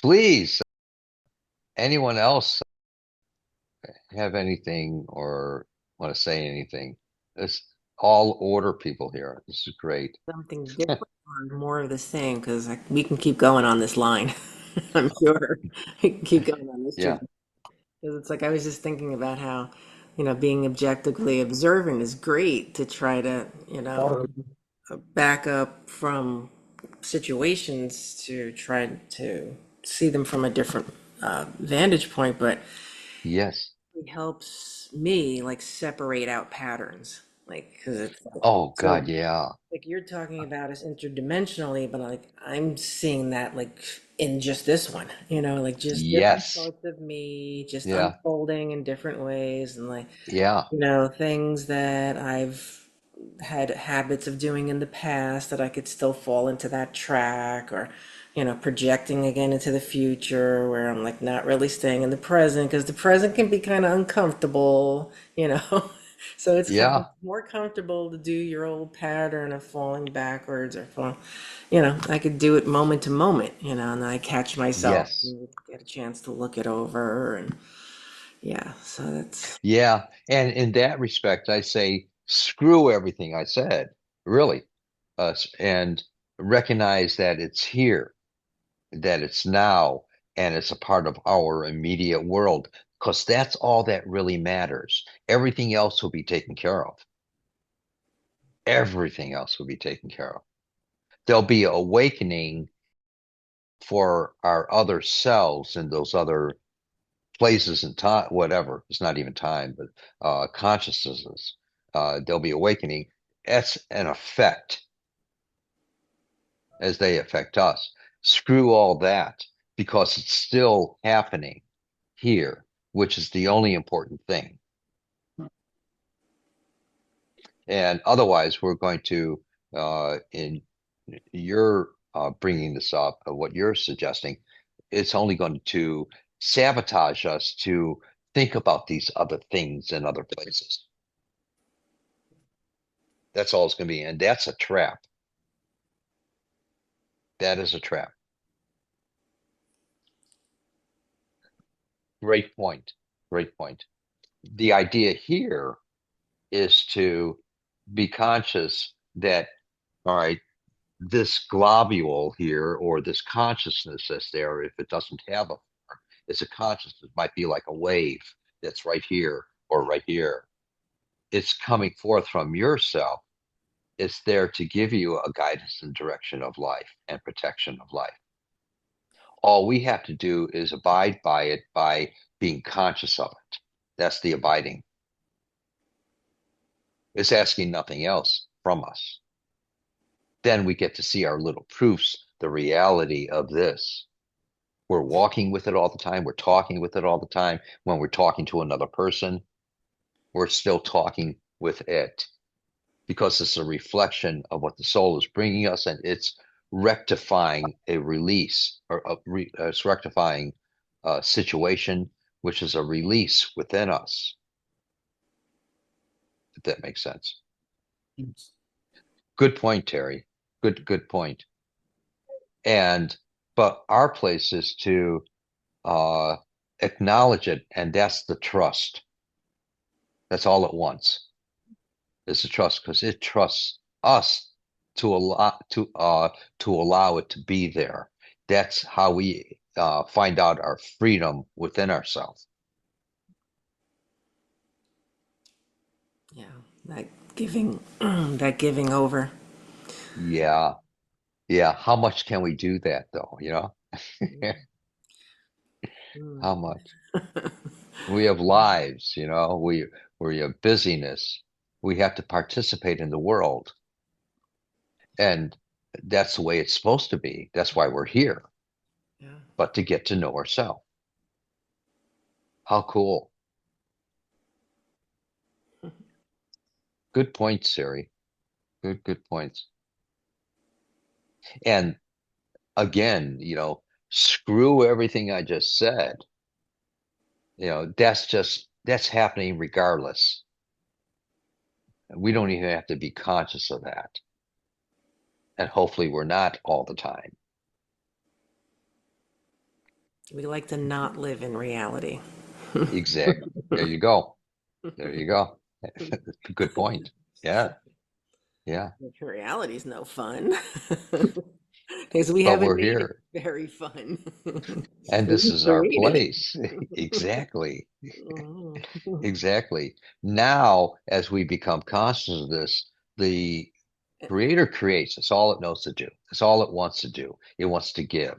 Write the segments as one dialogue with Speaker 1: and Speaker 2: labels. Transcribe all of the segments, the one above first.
Speaker 1: Please, anyone else have anything or want to say anything? It's all order people here. This is great.
Speaker 2: Something different or more of the same? Because we can keep going on this line. I'm sure we can keep going on this
Speaker 1: Yeah.
Speaker 2: trip. Because it's like I was just thinking about how, being objectively observant is great to try to, back up from situations to try to see them from a different vantage point. But
Speaker 1: Yes.
Speaker 2: it helps me like separate out patterns, like because it's like,
Speaker 1: Oh
Speaker 2: so
Speaker 1: God, yeah.
Speaker 2: like you're talking about us interdimensionally, but like I'm seeing that like in just this one, like just different
Speaker 1: Yes.
Speaker 2: parts of me just
Speaker 1: Yeah.
Speaker 2: unfolding in different ways and like,
Speaker 1: Yeah.
Speaker 2: things that I've had habits of doing in the past that I could still fall into that track or, projecting again into the future where I'm like not really staying in the present because the present can be kind of uncomfortable. So it's kind of
Speaker 1: Yeah.
Speaker 2: more comfortable to do your old pattern of falling backwards or fall, I could do it moment to moment, and then I catch myself
Speaker 1: Yes.
Speaker 2: and get a chance to look it over and yeah, so that's
Speaker 1: Yeah. And in that respect, I say screw everything I said, really, and recognize that it's here, that it's now, and it's a part of our immediate world, because that's all that really matters. Everything else will be taken care of. Everything else will be taken care of. There'll be awakening for our other selves in those other places and time, whatever. It's not even time, but consciousnesses. There'll be awakening. That's an effect as they affect us. Screw all that because it's still happening here, which is the only important thing. And otherwise, we're going to, in your bringing this up, what you're suggesting, it's only going to sabotage us to think about these other things in other places. That's all it's going to be. And that's a trap. That is a trap. Great point. Great point. The idea here is to be conscious that, all right, this globule here or this consciousness that's there, if it doesn't have a form, it's a consciousness, it might be like a wave that's right here or right here. It's coming forth from yourself. It's there to give you a guidance and direction of life and protection of life. All we have to do is abide by it by being conscious of it. That's the abiding. It's asking nothing else from us. Then we get to see our little proofs, the reality of this. We're walking with it all the time. We're talking with it all the time. When we're talking to another person, we're still talking with it because it's a reflection of what the soul is bringing us, and it's rectifying a release or it's rectifying a situation, which is a release within us, if that makes sense. Good point, Terry. Good point. And but our place is to uh, acknowledge it, and that's the trust. That's all it wants is the trust because it trusts us to allow it to be there. That's how we find out our freedom within ourselves.
Speaker 2: yeah, that giving that giving over.
Speaker 1: Yeah, yeah. How much can we do that though?
Speaker 2: Mm.
Speaker 1: How much? We have lives, we have busyness. We have to participate in the world, and that's the way it's supposed to be. That's why we're here,
Speaker 2: Yeah.
Speaker 1: but to get to know ourselves. How cool. Good points, Siri. Good points. And again, screw everything I just said. That's happening regardless. We don't even have to be conscious of that. And hopefully we're not all the time.
Speaker 2: We like to not live in reality.
Speaker 1: Exact. There you go. There you go. Good point. Yeah. Yeah.
Speaker 2: Reality's no fun. Because we
Speaker 1: But
Speaker 2: haven't
Speaker 1: we're
Speaker 2: made it
Speaker 1: here,
Speaker 2: very fun.
Speaker 1: and this
Speaker 2: We
Speaker 1: is our
Speaker 2: created it.
Speaker 1: place. Exactly.
Speaker 2: Mhm.
Speaker 1: Exactly. Now, as we become conscious of this, the Creator creates. That's all it knows to do. That's all it wants to do. It wants to give.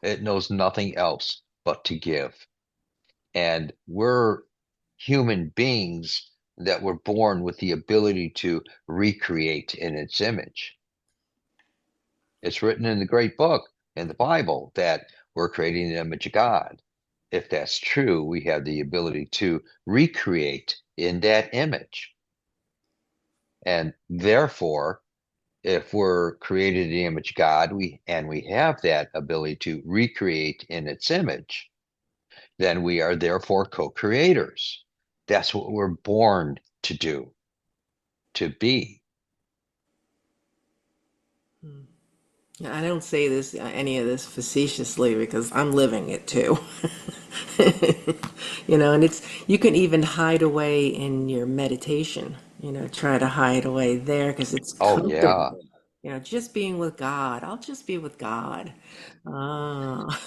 Speaker 1: It knows nothing else but to give. And we're human beings that were born with the ability to recreate in its image. It's written in the great book, in the Bible, that we're creating the image of God. If that's true, we have the ability to recreate in that image. And therefore, if we're created in the image of God, we have that ability to recreate in its image, then we are therefore co-creators. That's what we're born to do, to be.
Speaker 2: I don't say this any of this facetiously because I'm living it too. And it's you can even hide away in your meditation. Try to hide away there because it's
Speaker 1: Oh yeah,
Speaker 2: comfortable. Just being with God. I'll just be with God. Ah.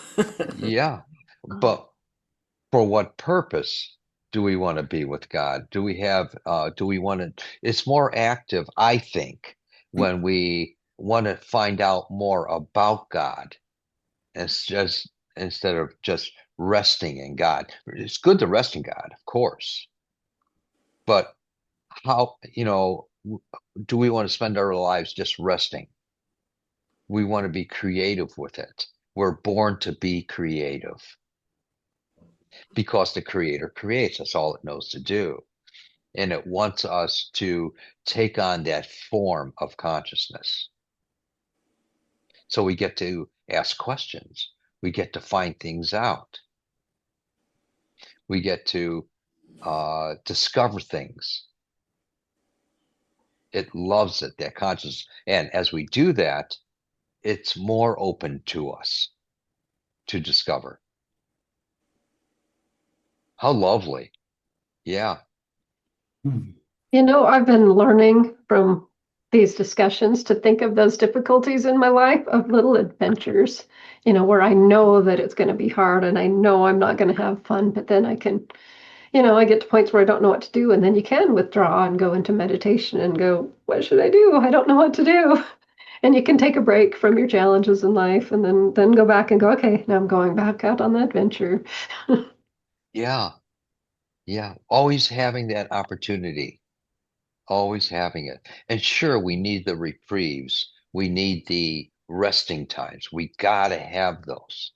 Speaker 1: yeah. But for what purpose do we want to be with God? Do we want to, it's more active, I think, when we want to find out more about God. It's just instead of just resting in God. It's good to rest in God, of course, but how, do we want to spend our lives just resting? We want to be creative with it. We're born to be creative because the Creator creates. That's all it knows to do. And it wants us to take on that form of consciousness. So we get to ask questions. We get to find things out. We get to discover things. It loves it, that consciousness. And as we do that, it's more open to us to discover. How lovely. Yeah.
Speaker 3: I've been learning from these discussions to think of those difficulties in my life of little adventures, where I know that it's going to be hard and I know I'm not going to have fun, but then I get to points where I don't know what to do. And then you can withdraw and go into meditation and go, what should I do? I don't know what to do. And you can take a break from your challenges in life and then go back and go, okay, now I'm going back out on the adventure.
Speaker 1: Yeah. Yeah. Always having that opportunity. Always having it. And sure, we need the reprieves. We need the resting times. We got to have those.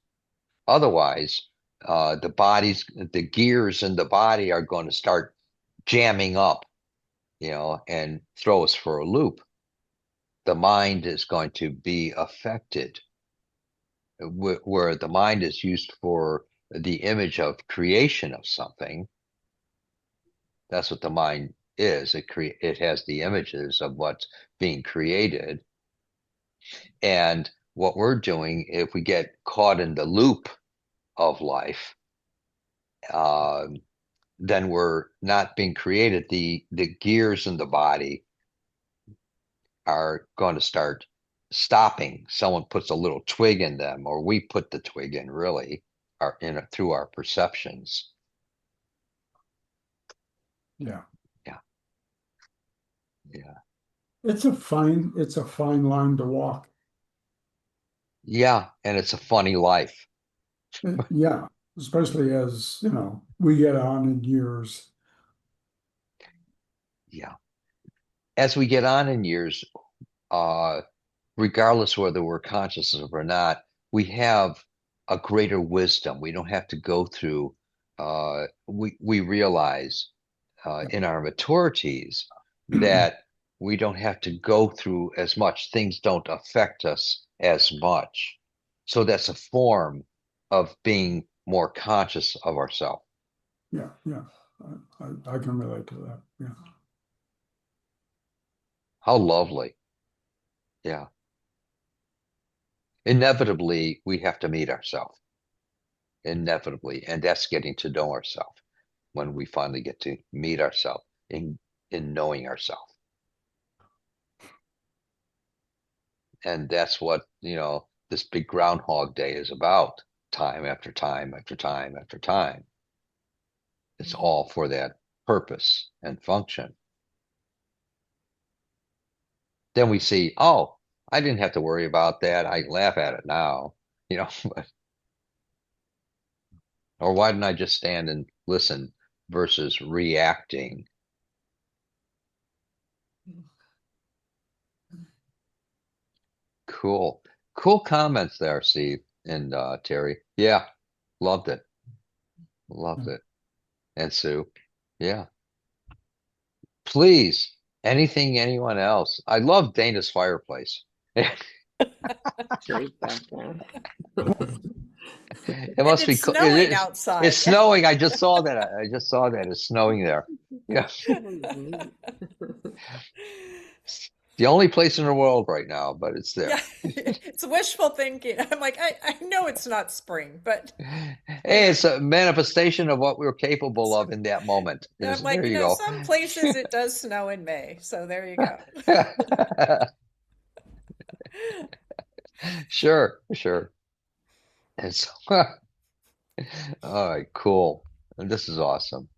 Speaker 1: Otherwise, the gears in the body are going to start jamming up, and throw us for a loop. The mind is going to be affected, where the mind is used for the image of creation of something. That's what the mind is. It has the images of what's being created. And what we're doing, if we get caught in the loop of life, uh, then we're not being created. The gears in the body are going to start stopping. Someone puts a little twig in them, or we put the twig in, really, through our perceptions.
Speaker 4: Yeah.
Speaker 1: Yeah, yeah,
Speaker 4: It's a fine line to walk.
Speaker 1: yeah. And it's a funny life.
Speaker 4: Yeah, especially as, we get on in years.
Speaker 1: Yeah. As we get on in years, uh, regardless whether we're conscious of it or not, we have a greater wisdom. We don't have to go through. We realize in our maturities that we don't have to go through as much. Things don't affect us as much. So that's a form of being more conscious of ourselves.
Speaker 4: Yeah, yeah. I can relate to that. Yeah.
Speaker 1: How lovely. Yeah. Inevitably, we have to meet ourselves. inevitably, and that's getting to know ourselves when we finally get to meet ourselves in knowing ourselves. And that's what, this big Groundhog Day is about, time after time after time after time. It's all for that purpose and function. Then we see, oh, I didn't have to worry about that. I laugh at it now, you know, or why didn't I just stand and listen versus reacting? Cool. Cool comments there, Steve and Terry. Yeah, loved it. Loved it. And Sue. Yeah. Please, anything, anyone else. I love Dana's fireplace.
Speaker 2: Great background.
Speaker 1: It
Speaker 5: And
Speaker 1: must be
Speaker 5: it's
Speaker 1: cool. It
Speaker 5: snowing
Speaker 1: is. It's
Speaker 5: outside.
Speaker 1: snowing. I just saw that. I just saw that. It's snowing there. Yeah. The only place in the world right now, but it's there.
Speaker 5: Yeah, it's wishful thinking. I'm like, I know it's not spring, but
Speaker 1: Hey, it's a manifestation of what we're capable of in that moment.
Speaker 5: I'm
Speaker 1: There
Speaker 5: like,
Speaker 1: you go.
Speaker 5: some places it does snow in May. So there you go.
Speaker 1: Sure, sure. And so, all right, cool. And this is awesome.